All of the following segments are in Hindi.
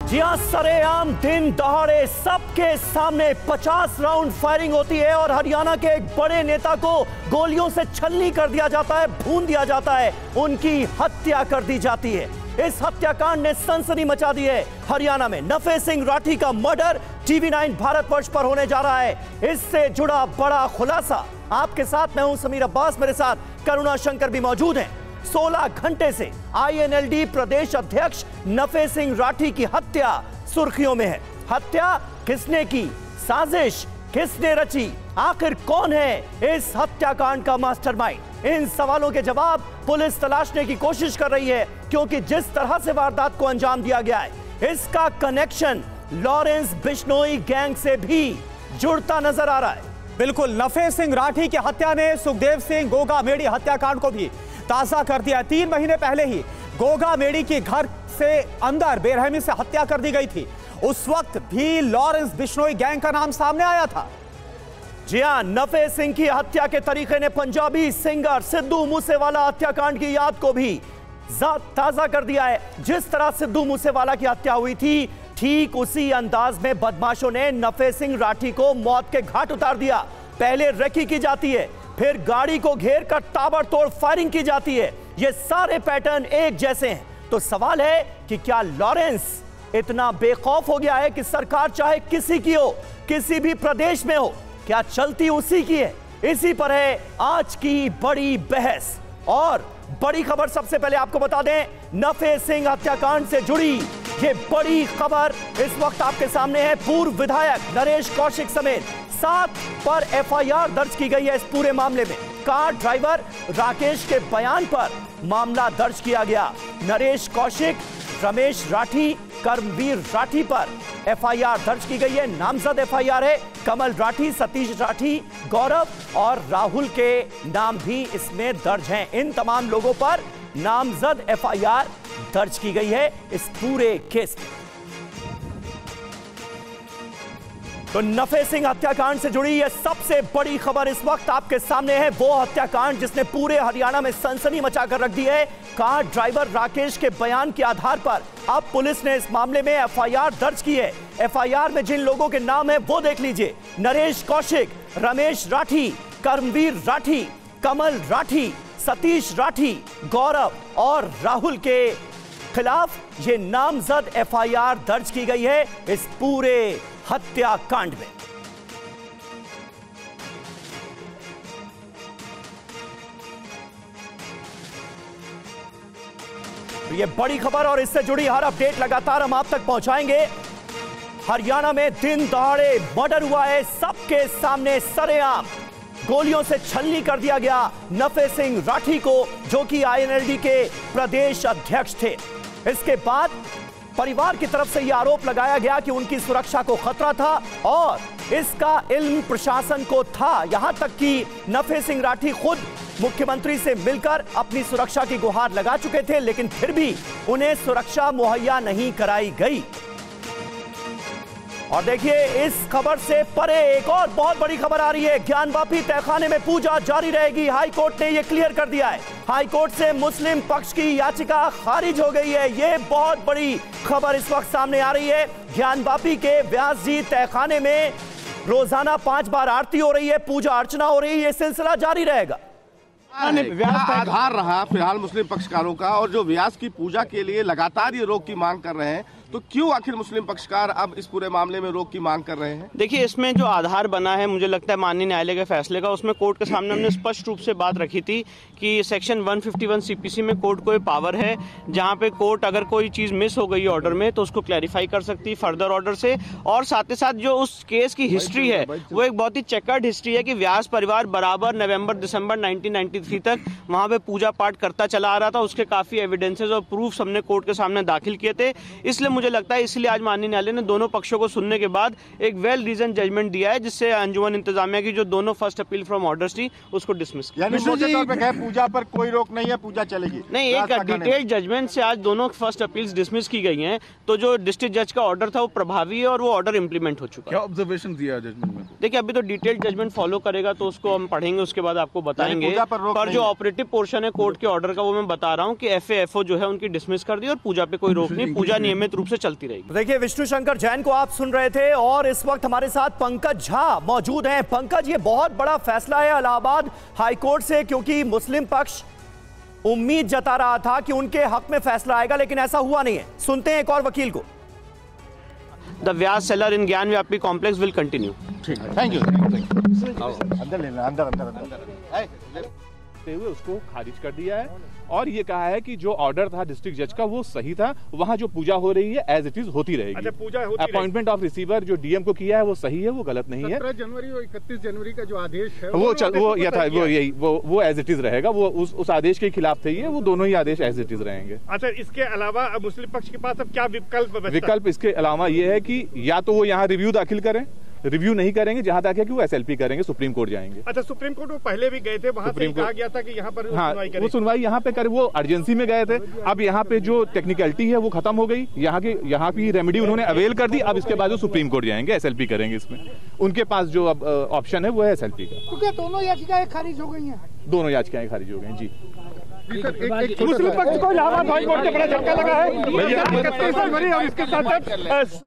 जी हां, सरेआम दिन दहाड़े सबके सामने 50 राउंड फायरिंग होती है और हरियाणा के एक बड़े नेता को गोलियों से छलनी कर दिया जाता है, भून दिया जाता है, उनकी हत्या कर दी जाती है। इस हत्याकांड ने सनसनी मचा दी है। हरियाणा में नफे सिंह राठी का मर्डर TV9 भारतवर्ष पर होने जा रहा है। इससे जुड़ा बड़ा खुलासा आपके साथ मैं हूं समीर अब्बास, मेरे साथ करुणा शंकर भी मौजूद हैं। 16 घंटे से INLD प्रदेश अध्यक्ष नफे सिंह राठी की हत्या सुर्खियों में है। हत्या किसने की, साजिश किसने रची, आखिर कौन है इस हत्याकांड का मास्टरमाइंड? इन सवालों के जवाब पुलिस तलाशने की कोशिश कर रही है, क्योंकि जिस तरह से वारदात को अंजाम दिया गया है इसका कनेक्शन लॉरेंस बिश्नोई गैंग से भी जुड़ता नजर आ रहा है। बिल्कुल, नफे सिंह राठी की हत्या ने सुखदेव सिंह गोगा मेड़ी हत्याकांड को भी ताजा कर दिया। 3 महीने पहले ही गोगा मेड़ी के घर से अंदर बेरहमी से हत्या कर दी गई थी। उस वक्त भी लॉरेंस बिश्नोई गैंग का नाम सामने आया था। जी हां, नफे सिंह की हत्या के तरीके ने पंजाबी सिंगर सिद्धू मूसेवाला हत्याकांड की याद को भी ताजा कर दिया है। जिस तरह सिद्धू मूसेवाला की हत्या हुई थी, ठीक उसी अंदाज में बदमाशों ने नफे सिंह राठी को मौत के घाट उतार दिया। पहले रेकी की जाती है, फिर गाड़ी को घेर कर ताबड़तोड़ फायरिंग की जाती है। ये सारे पैटर्न एक जैसे हैं। तो सवाल है कि क्या लॉरेंस इतना बेखौफ हो गया है कि सरकार चाहे किसी की हो, किसी भी प्रदेश में हो, क्या चलती उसी की है? इसी पर है आज की बड़ी बहस। और बड़ी खबर सबसे पहले आपको बता दें, नफे सिंह हत्याकांड से जुड़ी ये बड़ी खबर इस वक्त आपके सामने है। पूर्व विधायक नरेश कौशिक समेत 7 पर FIR दर्ज की गई है इस पूरे मामले में। कार ड्राइवर राकेश के बयान पर मामला दर्ज किया गया। नरेश कौशिक, रमेश राठी, कर्मवीर राठी पर FIR दर्ज की गई है। नामजद FIR है। कमल राठी, सतीश राठी, गौरव और राहुल के नाम भी इसमें दर्ज हैं। इन तमाम लोगों पर नामजद FIR दर्ज की गई है इस पूरे केस में। तो नफे सिंह हत्याकांड से जुड़ी यह सबसे बड़ी खबर इस वक्त आपके सामने है। वो हत्याकांड जिसने पूरे हरियाणा में सनसनी मचाकर रख दी है। कार ड्राइवर राकेश के बयान के आधार पर अब पुलिस ने इस मामले में FIR दर्ज की है। FIR में जिन लोगों के नाम है वो देख लीजिए। नरेश कौशिक, रमेश राठी, कर्मवीर राठी, कमल राठी, सतीश राठी, गौरव और राहुल के खिलाफ ये नामजद FIR दर्ज की गई है इस पूरे हत्याकांड में। तो ये बड़ी खबर और इससे जुड़ी हर अपडेट लगातार हम आप तक पहुंचाएंगे। हरियाणा में दिन दहाड़े मर्डर हुआ है, सबके सामने सरेआम गोलियों से छलनी कर दिया गया नफे सिंह राठी को, जो कि INLD के प्रदेश अध्यक्ष थे। इसके बाद परिवार की तरफ से यह आरोप लगाया गया कि उनकी सुरक्षा को खतरा था और इसका इल्म प्रशासन को था। यहां तक कि नफे सिंह राठी खुद मुख्यमंत्री से मिलकर अपनी सुरक्षा की गुहार लगा चुके थे, लेकिन फिर भी उन्हें सुरक्षा मुहैया नहीं कराई गई। और देखिए, इस खबर से परे एक और बहुत बड़ी खबर आ रही है। ज्ञानवापी तहखाने में पूजा जारी रहेगी, हाई कोर्ट ने यह क्लियर कर दिया है। हाई कोर्ट से मुस्लिम पक्ष की याचिका खारिज हो गई है। यह बहुत बड़ी खबर इस वक्त सामने आ रही है। ज्ञानवापी के व्यास जी तहखाने में रोजाना 5 बार आरती हो रही है, पूजा अर्चना हो रही है। यह सिलसिला जारी रहेगा। आधार रहा फिलहाल मुस्लिम पक्षकारों का, और जो व्यास की पूजा के लिए लगातार ये रोक की मांग कर रहे हैं, तो क्यों आखिर मुस्लिम पक्षकार अब इस पूरे मामले में रोक की मांग कर रहे हैं? देखिए, इसमें जो आधार बना है, मुझे लगता है माननीय न्यायालय के फैसले का, उसमें कोर्ट के सामने हमने स्पष्ट रूप से बात रखी थी कि सेक्शन 151 CPC में कोर्ट को पावर है, जहां पे कोर्ट अगर कोई चीज मिस हो गई ऑर्डर में तो उसको क्लैरिफाई कर सकती है फर्दर ऑर्डर से। और साथ ही साथ जो उस केस की हिस्ट्री है वो एक बहुत ही चेकर्ड हिस्ट्री है कि व्यास परिवार बराबर नवंबर-दिसंबर 1993 तक वहां पे पूजा पाठ करता चला आ रहा था। उसके काफी एविडेंसेस और प्रूफ हमने कोर्ट के सामने दाखिल किए थे। इसलिए मुझे लगता है, इसलिए आज माननीय न्यायालय ने दोनों पक्षों को सुनने के बाद एक वेल रीजन जजमेंट दिया है, जिससे अंजुमन इंतजामिया की जो दोनों फर्स्ट अपील फ्रॉम ऑर्डर्स थी उसको डिसमिस किया। पूजा पर कोई रोक नहीं है, पूजा चलेगी। नहीं, एक डिटेल्ड जजमेंट से आज दोनों फर्स्ट अपील्स डिसमिस की गई हैं। तो जो डिस्ट्रिक्ट जज का ऑर्डर था वो प्रभावी है और वो ऑर्डर इंप्लीमेंट हो चुका है। क्या ऑब्जर्वेशन दिया जजमेंट में? देखिए, अभी तो डिटेल्ड जजमेंट फॉलो करेगा तो उसको हम पढ़ेंगे, उसके बाद आपको बताएंगे। पर जो ऑपरेटिव पोर्शन है कोर्ट के ऑर्डर का वो मैं बता रहा हूँ कि FAFO जो है उनकी डिसमिस कर दी और पूजा पे कोई रोक नहीं, पूजा नियमित रूप रूप से चलती रहेगी। देखिए, विष्णु शंकर जैन को आप सुन रहे थे और इस वक्त हमारे साथ पंकज झा मौजूद हैं। पंकज, ये बहुत बड़ा फैसला है इलाहाबाद हाईकोर्ट से, क्योंकि मुस्लिम पक्ष उम्मीद जता रहा था कि उनके हक में फैसला आएगा, लेकिन ऐसा हुआ नहीं है। सुनते हैं एक और वकील को। द व्यास सेलर इन ज्ञान व्यापी complex will continue. Thank you. अंदर लेना, अंदर हुए उसको खारिज कर दिया है और ये कहा है कि जो ऑर्डर था डिस्ट्रिक्ट जज का वो सही था। वहाँ जो पूजा हो रही है एज इट इज होती रहेगी। अच्छा, पूजा होती अपॉइंटमेंट ऑफ रिसीवर जो डीएम को किया है वो सही है, वो गलत नहीं है। 17 जनवरी और 31 जनवरी का जो आदेश है वो एज इट इज रहेगा। वो उस आदेश के खिलाफ थे ये, वो दोनों ही आदेश एज इट इज रहेंगे। अच्छा, इसके अलावा मुस्लिम पक्ष के पास अब क्या विकल्प इसके अलावा ये है कि या तो वो यहाँ रिव्यू दाखिल करें, रिव्यू नहीं करेंगे, जहां तक है कि वो एसएलपी करेंगे, सुप्रीम कोर्ट जाएंगे। अच्छा, सुप्रीम कोर्ट वो पहले भी गए थे, वहां से कहा गया था कि यहाँ पर सुनवाई करें। वो सुनवाई यहाँ पे करे, वो अर्जेंसी में गए थे। अब यहाँ पे जो टेक्निकलिटी है वो खत्म हो गई, यहाँ की रेमेडी उन्होंने अवेल कर दी। अब इसके बाद वो सुप्रीम कोर्ट जाएंगे, एसएलपी करेंगे। इसमें उनके पास जो अब ऑप्शन है वो है एसएलपी का। क्योंकि दोनों याचिकाएं खारिज हो गई हैं। दोनों याचिकाएं खारिज हो गई जी। मुस्लिम पक्ष को इलाहाबाद हाई कोर्ट से बड़ा झटका लगा है और इसके साथ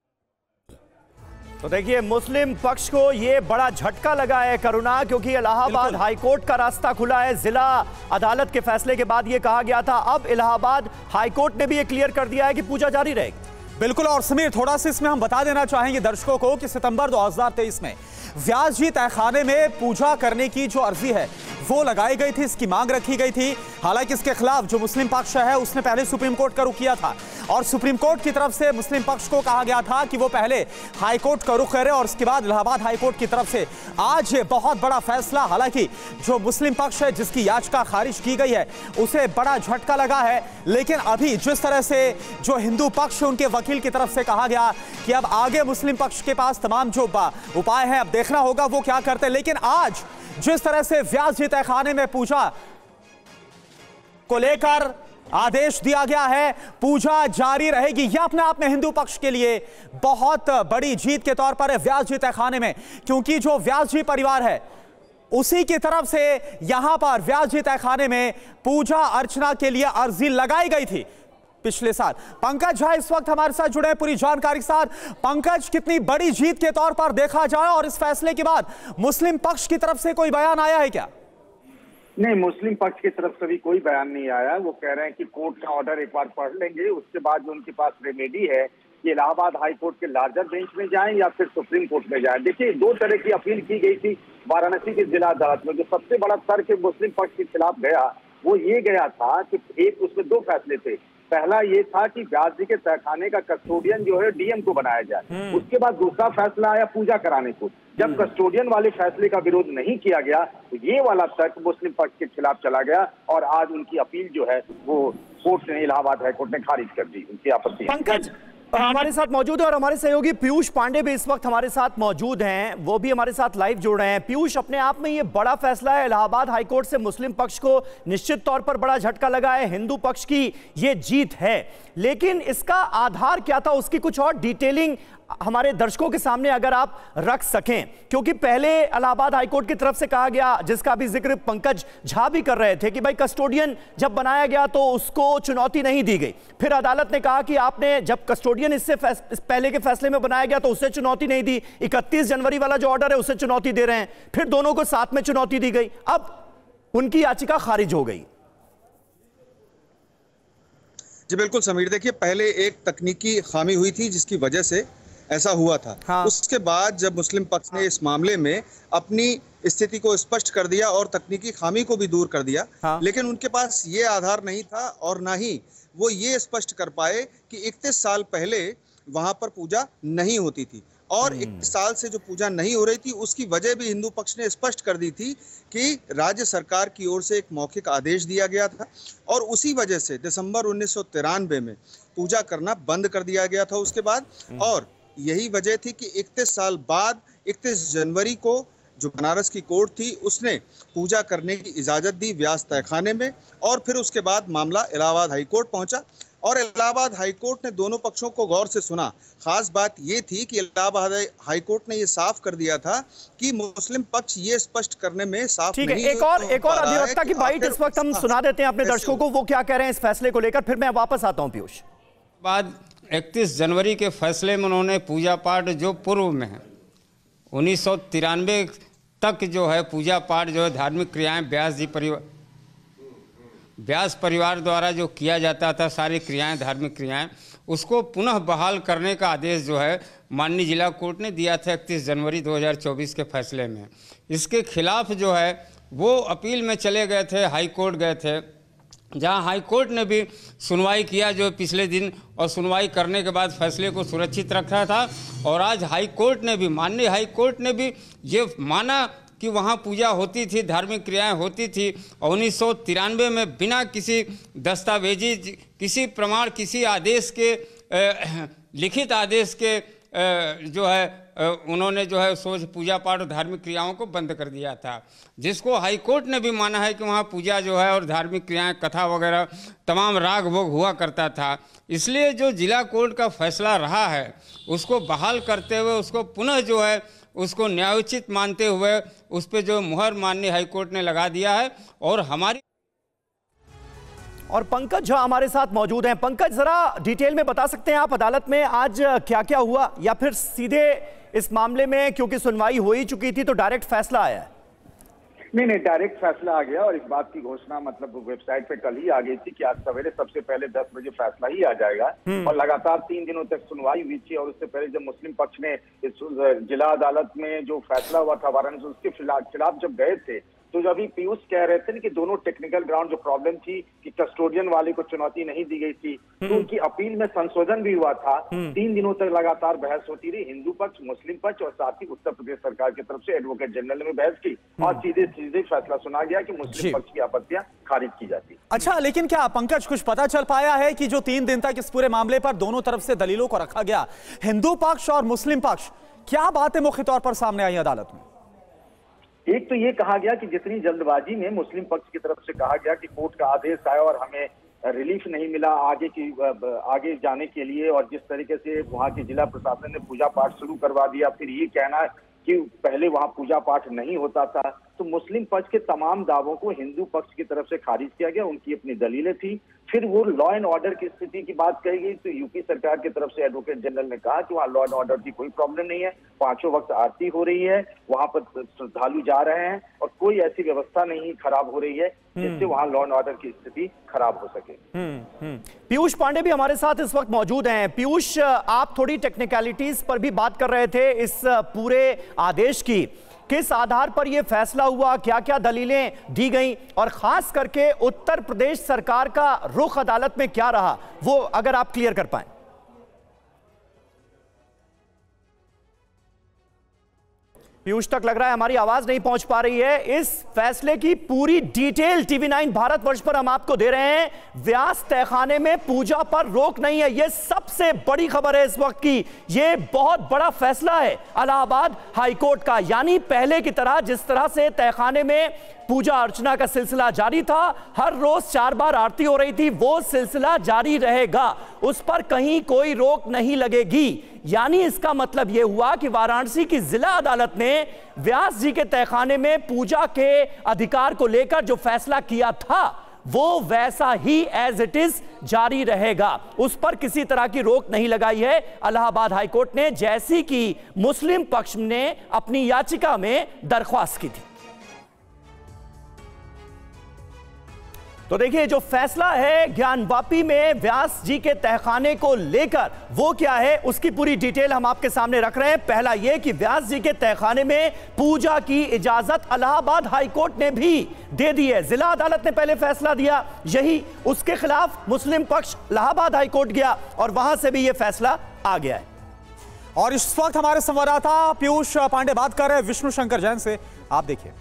तो देखिए, मुस्लिम पक्ष को ये बड़ा झटका लगा है करुणा, क्योंकि इलाहाबाद हाईकोर्ट का रास्ता खुला है। जिला अदालत के फैसले के बाद ये कहा गया था, अब इलाहाबाद हाईकोर्ट ने भी ये क्लियर कर दिया है कि पूजा जारी रहेगी। बिल्कुल। और समीर, थोड़ा सा इसमें हम बता देना चाहेंगे दर्शकों को कि सितंबर 2023 में व्यास जी तहखाने में पूजा करने की जो अर्जी है वो लगाई गई थी, इसकी मांग रखी गई थी। हालांकि इसके खिलाफ जो मुस्लिम पक्ष है उसने पहले सुप्रीम कोर्ट का रुख किया था और सुप्रीम कोर्ट की तरफ से मुस्लिम पक्ष को कहा गया था कि वो पहले हाई कोर्ट का रुख करे और उसके बाद इलाहाबाद हाई कोर्ट की तरफ से आज बहुत बड़ा फैसला। हालांकि जो मुस्लिम पक्ष है जिसकी याचिका खारिज की गई है उसे बड़ा झटका लगा है, लेकिन अभी जिस तरह से जो हिंदू पक्ष उनके वकील की तरफ से कहा गया कि अब आगे मुस्लिम पक्ष के पास तमाम जो उपाय हैं, अब देखना होगा वो क्या करते हैं। लेकिन आज जिस तरह से व्यास जी तहखाने में पूजा को लेकर आदेश दिया गया है, पूजा जारी रहेगी, यह अपने आप में हिंदू पक्ष के लिए बहुत बड़ी जीत के तौर पर है व्यास जी तहखाने में। क्योंकि जो व्यास जी परिवार है उसी की तरफ से यहां पर व्यास जी तहखाने में पूजा अर्चना के लिए अर्जी लगाई गई थी पिछले साल। पंकज झा इस वक्त हमारे साथ जुड़े हैं पूरी जानकारी के साथ। पंकज, कितनी बड़ी जीत के तौर पर देखा जाए और इस फैसले के बाद मुस्लिम पक्ष की तरफ से कोई बयान आया है क्या? नहीं, मुस्लिम पक्ष की तरफ से भी कोई बयान नहीं आया। वो कह रहे हैं कि कोर्ट का ऑर्डर एक बार पढ़ लेंगे, उसके बाद जो उनके पास रेमेडी है कि इलाहाबाद हाई कोर्ट के लार्जर बेंच में जाएं या फिर सुप्रीम कोर्ट में जाएं। देखिए, दो तरह की अपील की गई थी वाराणसी की जिला अदालत में। जो सबसे बड़ा तर्क मुस्लिम पक्ष के खिलाफ गया वो ये गया था कि एक उसमें दो फैसले थे। पहला ये था कि व्यास जी के तहखाने का कस्टोडियन जो है डीएम को बनाया जाए। उसके बाद दूसरा फैसला आया पूजा कराने को। जब कस्टोडियन वाले फैसले का विरोध नहीं किया गया तो ये वाला तर्क मुस्लिम पक्ष के खिलाफ चला गया और आज उनकी अपील जो है वो कोर्ट ने, इलाहाबाद हाई कोर्ट ने खारिज कर दी उनकी आपत्ति। पंकज हमारे साथ मौजूद है और हमारे सहयोगी पीयूष पांडे भी इस वक्त हमारे साथ मौजूद हैं, वो भी हमारे साथ लाइव जुड़ रहे हैं। पीयूष, अपने आप में ये बड़ा फैसला है इलाहाबाद हाईकोर्ट से, मुस्लिम पक्ष को निश्चित तौर पर बड़ा झटका लगा है, हिंदू पक्ष की ये जीत है, लेकिन इसका आधार क्या था, उसकी कुछ और डिटेलिंग हमारे दर्शकों के सामने अगर आप रख सकें, क्योंकि पहले इलाहाबाद हाईकोर्ट की तरफ से कहा गया, जिसका भी जिक्र पंकज झा भी कर रहे थे, कि भाई कस्टोडियन जब बनाया गया तो उसको चुनौती नहीं दी गई। फिर अदालत ने कहा कि आपने जब कस्टोडियन इससे पहले के फैसले में बनाया गया तो उससे चुनौती नहीं दी, 31 जनवरी वाला जो ऑर्डर है उससे चुनौती दे रहे हैं, फिर दोनों को साथ में चुनौती दी गई, अब उनकी याचिका खारिज हो गई। जी बिल्कुल समीर, देखिए पहले एक तकनीकी खामी हुई थी जिसकी वजह से ऐसा हुआ था। हाँ। उसके बाद जब मुस्लिम पक्ष ने इस मामले में अपनी स्थिति को स्पष्ट कर दिया और तकनीकी खामी को भी दूर कर दिया। हाँ। लेकिन उनके पास ये आधार नहीं था और ना ही वो ये स्पष्ट कर पाए कि 31 साल पहले वहां पर पूजा नहीं होती थी और 21 साल से जो पूजा नहीं हो रही थी उसकी वजह भी हिंदू पक्ष ने स्पष्ट कर दी थी कि राज्य सरकार की ओर से एक मौखिक आदेश दिया गया था और उसी वजह से दिसंबर 1993 में पूजा करना बंद कर दिया गया था उसके बाद। और यही वजह थी कि 31 साल बाद 31 जनवरी को जो बनारस की कोर्ट थी उसने पूजा करने की इजाजत दी व्यास तहखाने में और फिर उसके बाद मामला इलाहाबाद हाईकोर्ट पहुंचा और इलाहाबाद हाईकोर्ट ने दोनों पक्षों को गौर से सुना। खास बात ये थी कि इलाहाबाद हाईकोर्ट ने ये साफ कर दिया था कि मुस्लिम पक्ष ये स्पष्ट करने में साफ नहीं है। एक और अधिवक्ता की बाइट इस वक्त हम सुना देते हैं अपने दर्शकों को, वो क्या कह रहे हैं इस फैसले को लेकर, फिर मैं वापस आता हूं पीयूष। बाद 31 जनवरी के फैसले में उन्होंने पूजा पाठ जो पूर्व में है 1993 तक जो है पूजा पाठ जो है धार्मिक क्रियाएं व्यास परिवार द्वारा जो किया जाता था, सारी क्रियाएं धार्मिक क्रियाएं, उसको पुनः बहाल करने का आदेश जो है माननीय जिला कोर्ट ने दिया था 31 जनवरी 2024 के फैसले में। इसके खिलाफ जो है वो अपील में चले गए थे, हाई कोर्ट गए थे, जहां हाई कोर्ट ने भी सुनवाई किया जो पिछले दिन, और सुनवाई करने के बाद फैसले को सुरक्षित रखा था। और आज हाई कोर्ट ने भी, माननीय हाई कोर्ट ने भी ये माना कि वहाँ पूजा होती थी, धार्मिक क्रियाएं होती थी, और 1993 में बिना किसी दस्तावेजी, किसी प्रमाण, किसी आदेश के, लिखित आदेश के जो है उन्होंने जो है सोच पूजा पाठ और धार्मिक क्रियाओं को बंद कर दिया था, जिसको हाई कोर्ट ने भी माना है कि वहाँ पूजा जो है और धार्मिक क्रियाएं, कथा वगैरह तमाम राग भोग हुआ करता था। इसलिए जो जिला कोर्ट का फैसला रहा है उसको बहाल करते हुए, उसको पुनः जो है उसको न्यायोचित मानते हुए उस पर जो मुहर माननीय हाईकोर्ट ने लगा दिया है। और हमारी और पंकज झा हमारे साथ मौजूद हैं। पंकज, जरा डिटेल में बता सकते हैं आप अदालत में आज क्या क्या हुआ, या फिर सीधे इस मामले में क्योंकि सुनवाई हो ही चुकी थी तो डायरेक्ट फैसला आया है? नहीं, डायरेक्ट फैसला आ गया, और इस बात की घोषणा मतलब वेबसाइट पे कल ही आ गई थी कि आज सवेरे सबसे पहले 10 बजे फैसला ही आ जाएगा। और लगातार 3 दिनों तक सुनवाई हुई थी, और उससे पहले जब मुस्लिम पक्ष ने इस जिला अदालत में जो फैसला हुआ था वाराणसी, उसके खिलाफ जब गए थे, तो जब अभी पीयूष कह रहे थे ना कि दोनों टेक्निकल ग्राउंड जो प्रॉब्लम थी कि कस्टोडियन वाले को चुनौती नहीं दी गई थी, तो उनकी अपील में संशोधन भी हुआ था। 3 दिनों तक लगातार बहस होती रही, हिंदू पक्ष, मुस्लिम पक्ष, और साथ ही उत्तर प्रदेश सरकार की तरफ से एडवोकेट जनरल ने बहस की, और सीधे फैसला सुना गया कि मुस्लिम पक्ष की आपत्तियां खारिज की जाती। अच्छा, लेकिन क्या पंकज कुछ पता चल पाया है कि जो 3 दिन तक इस पूरे मामले पर दोनों तरफ से दलीलों को रखा गया, हिंदू पक्ष और मुस्लिम पक्ष, क्या बातें मुख्य तौर पर सामने आई अदालत में? एक तो ये कहा गया कि जितनी जल्दबाजी में मुस्लिम पक्ष की तरफ से कहा गया कि कोर्ट का आदेश आया और हमें रिलीफ नहीं मिला आगे जाने के लिए, और जिस तरीके से वहां के जिला प्रशासन ने पूजा पाठ शुरू करवा दिया, फिर ये कहना कि पहले वहां पूजा पाठ नहीं होता था, तो मुस्लिम पक्ष के तमाम दावों को हिंदू पक्ष की तरफ से खारिज किया गया। उनकी अपनी दलीलें थी। फिर वो लॉ एंड ऑर्डर की स्थिति की बात कही गई, तो यूपी सरकार की तरफ से एडवोकेट जनरल ने कहा कि वहाँ लॉ एंड ऑर्डर की कोई प्रॉब्लम नहीं है, 5 वक्त आरती हो रही है, वहां पर श्रद्धालु जा रहे हैं, और कोई ऐसी व्यवस्था नहीं खराब हो रही है जिससे वहाँ लॉ एंड ऑर्डर की स्थिति खराब हो सके। पीयूष पांडे भी हमारे साथ इस वक्त मौजूद हैं। पीयूष, आप थोड़ी टेक्निकलिटीज पर भी बात कर रहे थे इस पूरे आदेश की, किस आधार पर यह फैसला हुआ, क्या क्या दलीलें दी गई, और खास करके उत्तर प्रदेश सरकार का रुख अदालत में क्या रहा, वो अगर आप क्लियर कर पाएं। पीयूष तक लग रहा है हमारी आवाज नहीं पहुंच पा रही है। इस फैसले की पूरी डिटेल TV9 भारतवर्ष पर हम आपको दे रहे हैं। व्यास तहखाने में पूजा पर रोक नहीं है, यह सबसे बड़ी खबर है इस वक्त की। यह बहुत बड़ा फैसला है इलाहाबाद हाईकोर्ट का, यानी पहले की तरह जिस तरह से तहखाने में पूजा अर्चना का सिलसिला जारी था, हर रोज 4 बार आरती हो रही थी, वो सिलसिला जारी रहेगा, उस पर कहीं कोई रोक नहीं लगेगी। यानी इसका मतलब यह हुआ कि वाराणसी की जिला अदालत ने व्यास जी के तहखाने में पूजा के अधिकार को लेकर जो फैसला किया था वो वैसा ही एज इट इज जारी रहेगा, उस पर किसी तरह की रोक नहीं लगाई है इलाहाबाद हाईकोर्ट ने, जैसी कि मुस्लिम पक्ष ने अपनी याचिका में दरख्वास्त की थी। तो देखिए, जो फैसला है ज्ञानवापी में व्यास जी के तहखाने को लेकर वो क्या है, उसकी पूरी डिटेल हम आपके सामने रख रहे हैं। पहला यह कि व्यास जी के तहखाने में पूजा की इजाजत इलाहाबाद हाईकोर्ट ने भी दे दी है। जिला अदालत ने पहले फैसला दिया, यही उसके खिलाफ मुस्लिम पक्ष इलाहाबाद हाईकोर्ट गया और वहां से भी यह फैसला आ गया है। और इस वक्त हमारे संवाददाता पीयूष पांडे बात कर रहे हैं विष्णु शंकर जैन से। आप देखिए,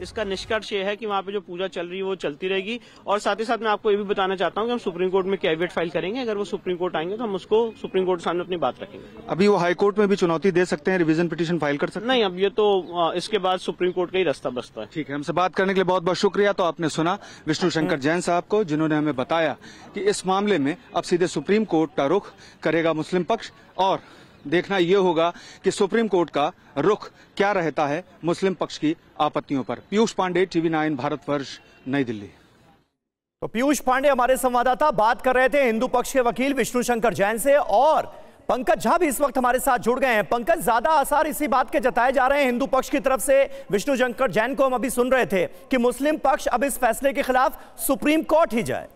इसका निष्कर्ष ये है कि वहाँ पे जो पूजा चल रही है वो चलती रहेगी, और साथ ही साथ मैं आपको ये भी बताना चाहता हूँ कि हम सुप्रीम कोर्ट में कैविएट फाइल करेंगे। अगर वो सुप्रीम कोर्ट आएंगे तो हम उसको सुप्रीम कोर्ट के सामने अपनी बात रखेंगे। अभी वो हाई कोर्ट में भी चुनौती दे सकते हैं, रिवीजन पिटीशन फाइल कर सकते हैं? नहीं, अब ये तो इसके बाद सुप्रीम कोर्ट का ही रास्ता बचता है। ठीक है, हमसे बात करने के लिए बहुत बहुत शुक्रिया। तो आपने सुना विष्णु शंकर जैन साहब को, जिन्होंने हमें बताया कि इस मामले में अब सीधे सुप्रीम कोर्ट का रुख करेगा मुस्लिम पक्ष, और देखना यह होगा कि सुप्रीम कोर्ट का रुख क्या रहता है मुस्लिम पक्ष की आपत्तियों पर। पीयूष पांडे, TV9 भारतवर्ष, नई दिल्ली। तो पीयूष पांडे हमारे संवाददाता बात कर रहे थे हिंदू पक्ष के वकील विष्णु शंकर जैन से, और पंकज झा भी इस वक्त हमारे साथ जुड़ गए हैं। पंकज, ज्यादा आसार इसी बात के जताए जा रहे हैं हिंदू पक्ष की तरफ से, विष्णु शंकर जैन को हम अभी सुन रहे थे, कि मुस्लिम पक्ष अब इस फैसले के खिलाफ सुप्रीम कोर्ट ही जाए।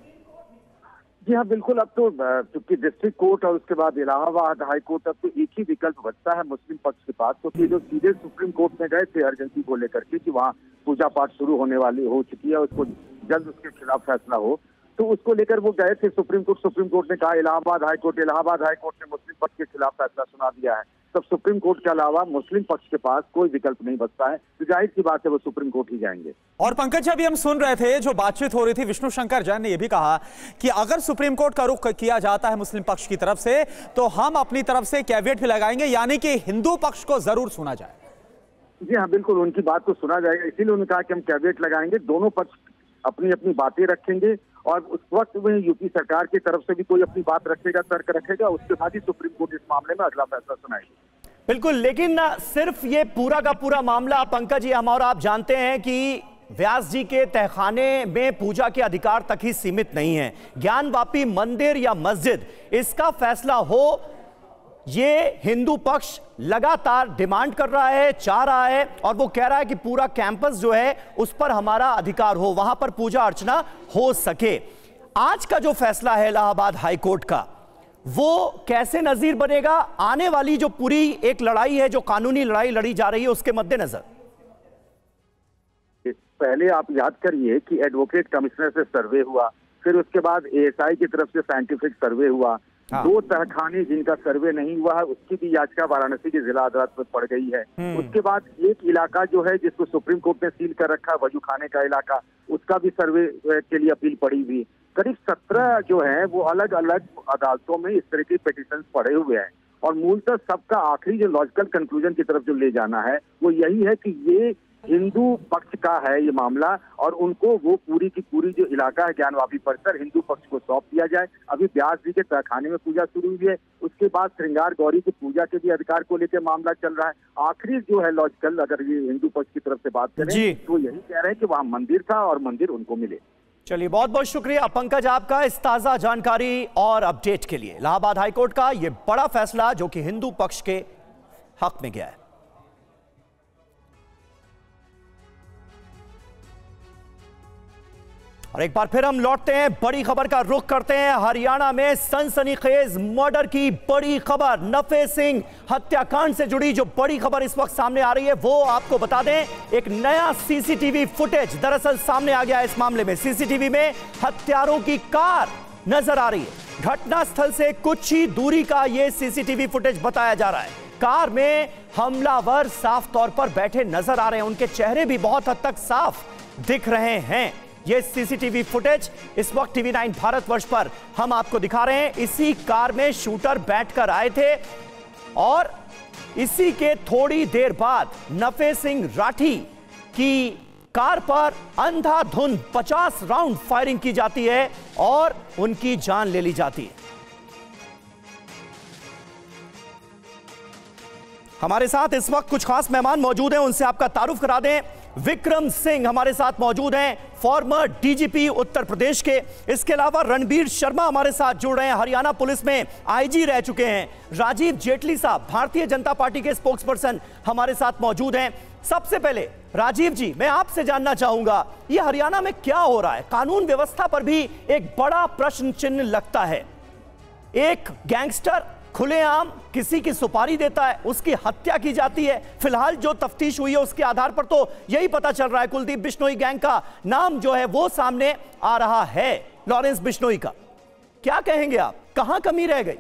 जी हाँ, बिल्कुल। अब तो चूंकि डिस्ट्रिक्ट कोर्ट और उसके बाद इलाहाबाद हाई कोर्ट, अब तो एक ही विकल्प बचता है मुस्लिम पक्ष के पास। तो जो सीधे सुप्रीम कोर्ट में गए थे अर्जेंसी को लेकर के कि वहाँ पूजा पाठ शुरू होने वाली हो चुकी है, उसको जल्द उसके खिलाफ फैसला हो, तो उसको लेकर वो गए थे सुप्रीम कोर्ट। सुप्रीम कोर्ट ने कहा इलाहाबाद हाई कोर्ट ने मुस्लिम पक्ष के खिलाफ फैसला सुना दिया है। तब सुप्रीम कोर्ट के अलावा मुस्लिम पक्ष के पास कोई विकल्प नहीं बचता है, तो जाहिर सी बात है वो सुप्रीम कोर्ट ही जाएंगे। और पंकज, अभी हम सुन रहे थे जो बातचीत हो रही थी, विष्णु शंकर जैन ने यह भी कहा कि अगर सुप्रीम कोर्ट का रुख किया जाता है मुस्लिम पक्ष की तरफ से, तो हम अपनी तरफ से कैविएट भी लगाएंगे, यानी कि हिंदू पक्ष को जरूर सुना जाए। जी हाँ, बिल्कुल, उनकी बात को सुना जाएगा। इसीलिए उन्होंने कहा कि हम कैविएट लगाएंगे, दोनों पक्ष अपनी अपनी बातें रखेंगे, और उस वक्त में यूपी सरकार की तरफ से भी कोई अपनी बात रखेगा, तर्क रखेगा, उसके बाद ही सुप्रीम कोर्ट इस मामले में अगला फैसला सुनाएगी। बिल्कुल, लेकिन सिर्फ ये पूरा का पूरा मामला पंकज जी, हम और आप जानते हैं कि व्यास जी के तहखाने में पूजा के अधिकार तक ही सीमित नहीं है। ज्ञानवापी मंदिर या मस्जिद, इसका फैसला हो, ये हिंदू पक्ष लगातार डिमांड कर रहा है, चाह रहा है, और वो कह रहा है कि पूरा कैंपस जो है उस पर हमारा अधिकार हो, वहां पर पूजा अर्चना हो सके। आज का जो फैसला है इलाहाबाद हाई कोर्ट का, वो कैसे नजीर बनेगा आने वाली जो पूरी एक लड़ाई है, जो कानूनी लड़ाई लड़ी जा रही है, उसके मद्देनजर? पहले आप याद करिए कि एडवोकेट कमिश्नर से सर्वे हुआ, फिर उसके बाद एएसआई की तरफ से साइंटिफिक सर्वे हुआ। हाँ। 2 तहखाने जिनका सर्वे नहीं हुआ है, उसकी भी याचिका वाराणसी की जिला अदालत में पड़ गई है। उसके बाद एक इलाका जो है जिसको सुप्रीम कोर्ट ने सील कर रखा है, वजू खाने का इलाका, उसका भी सर्वे के लिए अपील पड़ी हुई। करीब 17 जो है वो अलग अलग अदालतों में इस तरह की पिटीशन पड़े हुए हैं, और मूलतः सबका आखिरी जो लॉजिकल कंक्लूजन की तरफ जो ले जाना है वो यही है कि ये हिंदू पक्ष का है ये मामला, और उनको वो पूरी की पूरी जो इलाका है ज्ञानवापी परिसर हिंदू पक्ष को सौंप दिया जाए। अभी व्यास जी के तहखाने में पूजा शुरू हुई है, उसके बाद श्रृंगार गौरी की पूजा के भी अधिकार को लेकर मामला चल रहा है। आखिरी जो है लॉजिकल, अगर ये हिंदू पक्ष की तरफ से बात करें तो यही कह रहे हैं कि वहाँ मंदिर था और मंदिर उनको मिले। चलिए, बहुत बहुत शुक्रिया पंकज आपका इस ताजा जानकारी और अपडेट के लिए। इलाहाबाद हाईकोर्ट का यह बड़ा फैसला जो कि हिंदू पक्ष के हक में गया है। और एक बार फिर हम लौटते हैं, बड़ी खबर का रुख करते हैं। हरियाणा में सनसनीखेज मर्डर की बड़ी खबर, नफे सिंह हत्याकांड से जुड़ी जो बड़ी खबर इस वक्त सामने आ रही है वो आपको बता दें। एक नया सीसीटीवी फुटेज दरअसल सामने आ गया है। इस मामले में सीसीटीवी में हत्यारों की कार नजर आ रही है। घटनास्थल से कुछ ही दूरी का यह सीसीटीवी फुटेज बताया जा रहा है। कार में हमलावर साफ तौर पर बैठे नजर आ रहे हैं, उनके चेहरे भी बहुत हद तक साफ दिख रहे हैं। ये सीसीटीवी फुटेज इस वक्त टीवी9 भारतवर्ष पर हम आपको दिखा रहे हैं। इसी कार में शूटर बैठकर आए थे, और इसी के थोड़ी देर बाद नफे सिंह राठी की कार पर अंधाधुंध 50 राउंड फायरिंग की जाती है और उनकी जान ले ली जाती है। हमारे साथ इस वक्त कुछ खास मेहमान मौजूद हैं, उनसे आपका तारुफ करा दें। विक्रम सिंह हमारे साथ मौजूद हैं, फॉर्मर डीजीपी उत्तर प्रदेश के। इसके अलावा रणबीर शर्मा हमारे साथ जुड़ रहे हैं, हरियाणा पुलिस में आईजी रह चुके हैं। राजीव जेटली साहब भारतीय जनता पार्टी के स्पोक्सपर्सन हमारे साथ मौजूद हैं। सबसे पहले राजीव जी, मैं आपसे जानना चाहूंगा, यह हरियाणा में क्या हो रहा है? कानून व्यवस्था पर भी एक बड़ा प्रश्न चिन्ह लगता है। एक गैंगस्टर खुलेआम किसी की सुपारी देता है, उसकी हत्या की जाती है। फिलहाल जो तफ्तीश हुई है उसके आधार पर तो यही पता चल रहा है कुलदीप बिश्नोई गैंग का नाम जो है वो सामने आ रहा है, लॉरेंस बिश्नोई का। क्या कहेंगे आप, कहां कमी रह गई?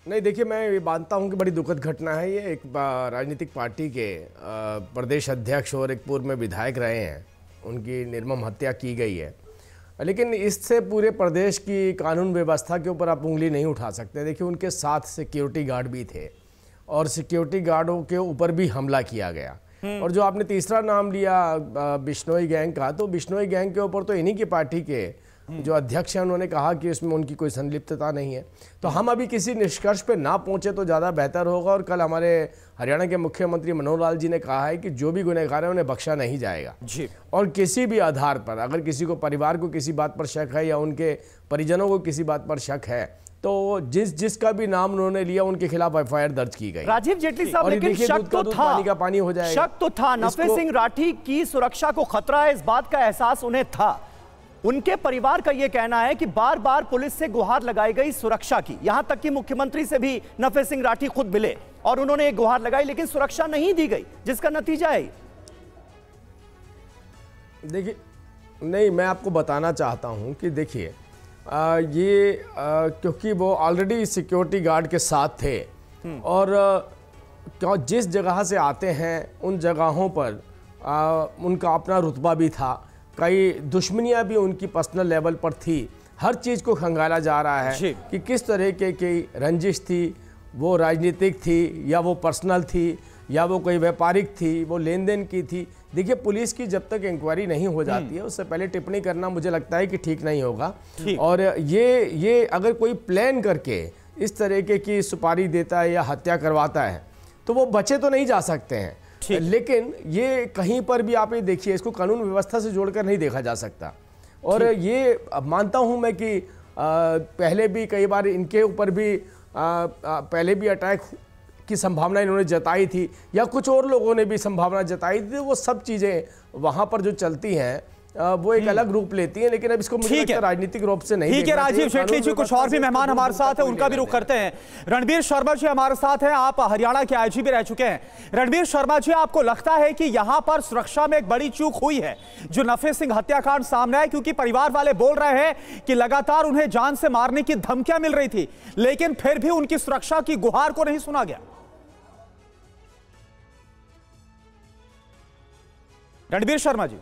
नहीं, देखिए, मैं ये मानता हूं कि बड़ी दुखद घटना है। ये एक राजनीतिक पार्टी के प्रदेश अध्यक्ष और एक पूर्व में विधायक रहे हैं, उनकी निर्मम हत्या की गई है। लेकिन इससे पूरे प्रदेश की कानून व्यवस्था के ऊपर आप उंगली नहीं उठा सकते। देखिए, उनके साथ सिक्योरिटी गार्ड भी थे और सिक्योरिटी गार्डों के ऊपर भी हमला किया गया। और जो आपने तीसरा नाम लिया बिश्नोई गैंग का, तो बिश्नोई गैंग के ऊपर तो इन्हीं की पार्टी के जो अध्यक्ष हैं उन्होंने कहा कि इसमें उनकी कोई संलिप्तता नहीं है। तो हम अभी किसी निष्कर्ष पे ना पहुंचे तो ज़्यादा बेहतर होगा। और कल हमारे हरियाणा के मुख्यमंत्री मनोहर लाल जी ने कहा है कि जो भी गुनहगार है उन्हें बख्शा नहीं जाएगा जी। और किसी भी आधार पर अगर किसी को, परिवार को किसी बात पर शक है या उनके परिजनों को किसी बात पर शक है तो जिसका भी नाम उन्होंने लिया उनके खिलाफ एफआईआर दर्ज की गई। राजीव जेटली साहब, लेकिन शक तो था, पानी का पानी हो जाएगा। शक तो था, नफे सिंह राठी की सुरक्षा को खतरा है, इस बात का एहसास उन्हें था। उनके परिवार का यह कहना है कि बार बार पुलिस से गुहार लगाई गई सुरक्षा की, यहां तक कि मुख्यमंत्री से भी नफे सिंह राठी खुद मिले और उन्होंने एक गुहार लगाई, लेकिन सुरक्षा नहीं दी गई, जिसका नतीजा है। देखिए, नहीं, मैं आपको बताना चाहता हूं कि देखिए क्योंकि वो ऑलरेडी सिक्योरिटी गार्ड के साथ थे और जिस जगह से आते हैं उन जगहों पर उनका अपना रुतबा भी था, कई दुश्मनियां भी उनकी पर्सनल लेवल पर थी। हर चीज़ को खंगाला जा रहा है कि किस तरह की रंजिश थी, वो राजनीतिक थी या वो पर्सनल थी या वो कोई व्यापारिक थी, वो लेन देन की थी। देखिए, पुलिस की जब तक इंक्वायरी नहीं हो जाती है उससे पहले टिप्पणी करना मुझे लगता है कि ठीक नहीं होगा। और ये अगर कोई प्लान करके इस तरह की सुपारी देता है या हत्या करवाता है तो वो बचे तो नहीं जा सकते हैं, लेकिन ये कहीं पर भी आप ये देखिए, इसको कानून व्यवस्था से जोड़कर नहीं देखा जा सकता। और ये मानता हूं मैं कि पहले भी कई बार इनके ऊपर भी पहले भी अटैक की संभावना इन्होंने जताई थी या कुछ और लोगों ने भी संभावना जताई थी। वो सब चीज़ें वहाँ पर जो चलती हैं वो एक अलग रूप लेती हैं, लेकिन अब इसको मुझे लगता है राजनीतिक रूप से नहीं। ठीक है राजीव जेटली जी, कुछ और भी मेहमान हमारे साथ हैं, उनका भी रुख करते हैं। रणबीर शर्मा जी हमारे साथ हैं, आप हरियाणा के आईजी रह चुके हैं। रणबीर शर्मा जी, आपको लगता है कि यहां पर सुरक्षा में एक बड़ी चूक हुई है जो नफे सिंह हत्याकांड सामने आए? क्योंकि परिवार वाले बोल रहे हैं कि लगातार उन्हें जान से मारने की धमकियां मिल रही थी, लेकिन फिर भी उनकी सुरक्षा की गुहार को नहीं सुना गया। रणबीर शर्मा जी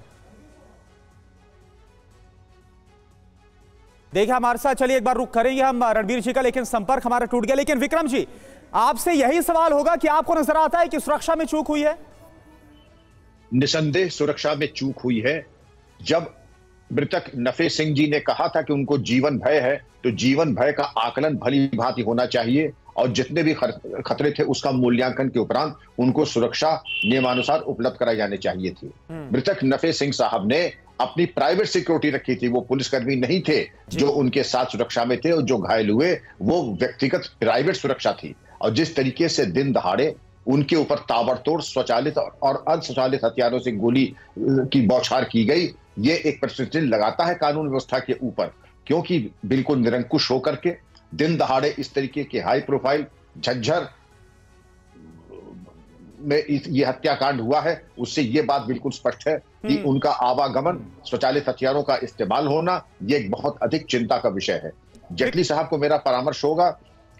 देखिए हमारे साथ, चलिए एक बार रुक करेंगे हम रणबीर जी का, लेकिन संपर्क हमारा टूट गया। लेकिन विक्रम जी, आपसे यही सवाल होगा कि आपको नजर आता है कि सुरक्षा में चूक हुई है? निसंदेह सुरक्षा में चूक हुई है। जब मृतक नफे सिंह जी ने कहा था कि उनको जीवन भय है, तो जीवन भय का आकलन भली भांति होना चाहिए और जितने भी खतरे थे उसका मूल्यांकन के उपरांत उनको सुरक्षा नियमानुसार उपलब्ध कराई जानी चाहिए थी। मृतक नफे सिंह साहब ने अपनी प्राइवेट सिक्योरिटी रखी थी, वो पुलिसकर्मी नहीं थे जो उनके साथ सुरक्षा में थे, और जो घायल हुए वो व्यक्तिगत प्राइवेट सुरक्षा थी। और जिस तरीके से दिन दहाड़े उनके ऊपर ताबड़तोड़ स्वचालित और अर्धस्वचालित हथियारों से गोली की बौछार की गई, ये एक प्रश्न चिन्ह लगाता है कानून व्यवस्था के ऊपर, क्योंकि बिल्कुल निरंकुश होकर के दिन दहाड़े इस तरीके के हाई प्रोफाइल झज्जर में ये हत्याकांड हुआ है। उससे ये बात बिल्कुल स्पष्ट है कि उनका आवागमन, स्वचालित हथियारों का इस्तेमाल होना, ये एक बहुत अधिक चिंता का विषय है। जेटली साहब को मेरा परामर्श होगा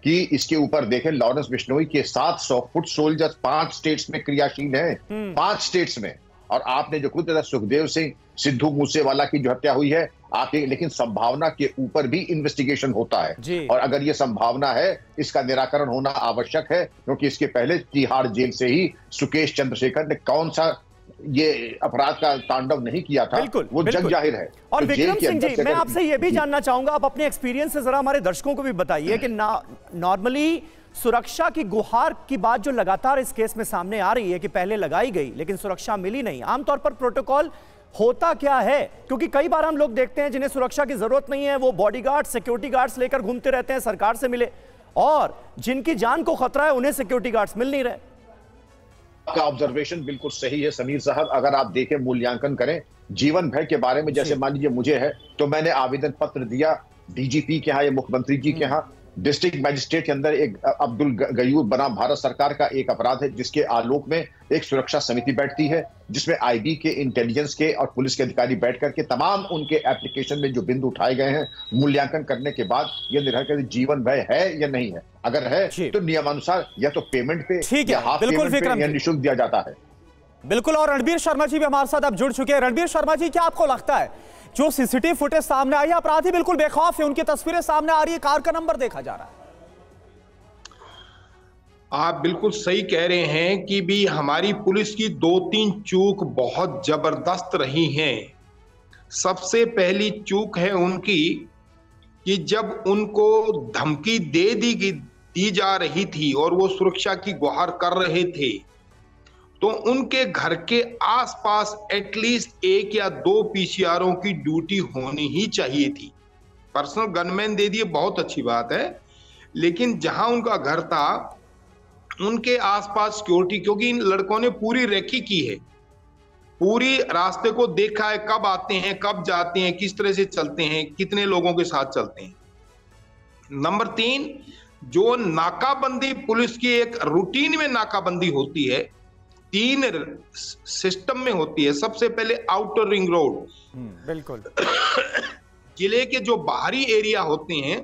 कि इसके ऊपर देखें, लॉरेंस बिश्नोई के 700 फुट सोल्जर्स 5 स्टेट्स में क्रियाशील हैं, 5 स्टेट्स में। और आपने जो खुद सुखदेव सिंह, सिद्धू मूसेवाला की जो हत्या हुई है आपके, लेकिन संभावना के ऊपर भी इन्वेस्टिगेशन होता है, और अगर ये संभावना है इसका निराकरण होना आवश्यक है, क्योंकि इसके पहले तिहाड़ जेल से ही सुकेश चंद्रशेखर ने कौन सा ये अपराध का तांडव नहीं किया था, वो जग जाहिर है। और तो विक्रम सिंह जी, मैं आपसे ये भी जानना चाहूंगा, आप अपने एक्सपीरियंस से जरा हमारे दर्शकों को भी बताइए कि नॉर्मली सुरक्षा की गुहार की बात जो लगातार इस केस में सामने आ रही है कि पहले लगाई गई लेकिन सुरक्षा मिली नहीं, आमतौर पर प्रोटोकॉल होता क्या है? क्योंकि कई बार हम लोग देखते हैं जिन्हें सुरक्षा की जरूरत नहीं है वो बॉडीगार्ड, सिक्योरिटी गार्ड्स लेकर घूमते रहते हैं, सरकार से मिले, और जिनकी जान को खतरा है उन्हें सिक्योरिटी गार्ड्स मिल नहीं रहे। आपका ऑब्जर्वेशन बिल्कुल सही है समीर साहब। अगर आप देखें, मूल्यांकन करें जीवन भय के बारे में, जैसे मान लीजिए मुझे है तो मैंने आवेदन पत्र दिया डीजीपी के यहाँ या मुख्यमंत्री जी के यहाँ। डिस्ट्रिक्ट मजिस्ट्रेट के अंदर एक अब्दुल गयूर बना भारत सरकार का एक अपराध है, जिसके आलोक में एक सुरक्षा समिति बैठती है, जिसमें आईबी के, इंटेलिजेंस के और पुलिस के अधिकारी बैठ करके तमाम उनके एप्लीकेशन में जो बिंदु उठाए गए हैं मूल्यांकन करने के बाद यह निर्णय कर जीवन भय है या नहीं है। अगर है तो नियमानुसार या तो पेमेंट पे या हाफ पेमेंट पे या निःशुल्क दिया जाता है। बिल्कुल। और रणबीर शर्मा जी भी हमारे साथ अब जुड़ चुके हैं। रणबीर शर्मा जी, क्या आपको लगता है जो सीसीटीवी फुटेज सामने आई है, अपराधी बिल्कुल बेखौफ है, उनकी तस्वीरें सामने आ रही है, कार का नंबर देखा जा रहा है? आप बिल्कुल सही कह रहे हैं कि भी हमारी पुलिस की 2-3 चूक बहुत जबरदस्त रही हैं। सबसे पहली चूक है उनकी कि जब उनको धमकी दी जा रही थी और वो सुरक्षा की गुहार कर रहे थे, तो उनके घर के आसपास एटलीस्ट 1 या 2 पीसीआरों की ड्यूटी होनी ही चाहिए थी। पर्सनल गनमैन दे दिए, बहुत अच्छी बात है, लेकिन जहां उनका घर था उनके आसपास सिक्योरिटी, क्योंकि इन लड़कों ने पूरी रेकी की है, पूरी रास्ते को देखा है, कब आते हैं, कब जाते हैं, किस तरह से चलते हैं, कितने लोगों के साथ चलते हैं। नंबर 3, जो नाकाबंदी पुलिस की एक रूटीन में नाकाबंदी होती है, 3 सिस्टम में होती है। सबसे पहले आउटर रिंग रोड, बिल्कुल जिले के जो बाहरी एरिया होते हैं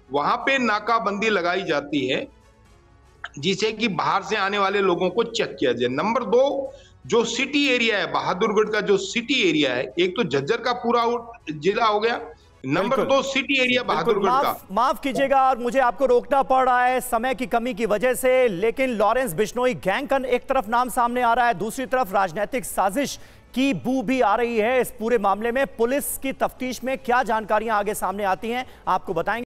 वहां पे नाकाबंदी लगाई जाती है, जिसे कि बाहर से आने वाले लोगों को चेक किया जाए। नंबर 2, जो सिटी एरिया है, बहादुरगढ़ का जो सिटी एरिया है, एक तो झज्जर का पूरा जिला हो गया, नंबर 2 सिटी एरिया बहादुरगढ़ का। माफ कीजिएगा और मुझे आपको रोकना पड़ रहा है समय की कमी की वजह से, लेकिन लॉरेंस बिश्नोई गैंग का एक तरफ नाम सामने आ रहा है, दूसरी तरफ राजनीतिक साजिश की बू भी आ रही है। इस पूरे मामले में पुलिस की तफ्तीश में क्या जानकारियां आगे सामने आती हैं आपको बताएंगे।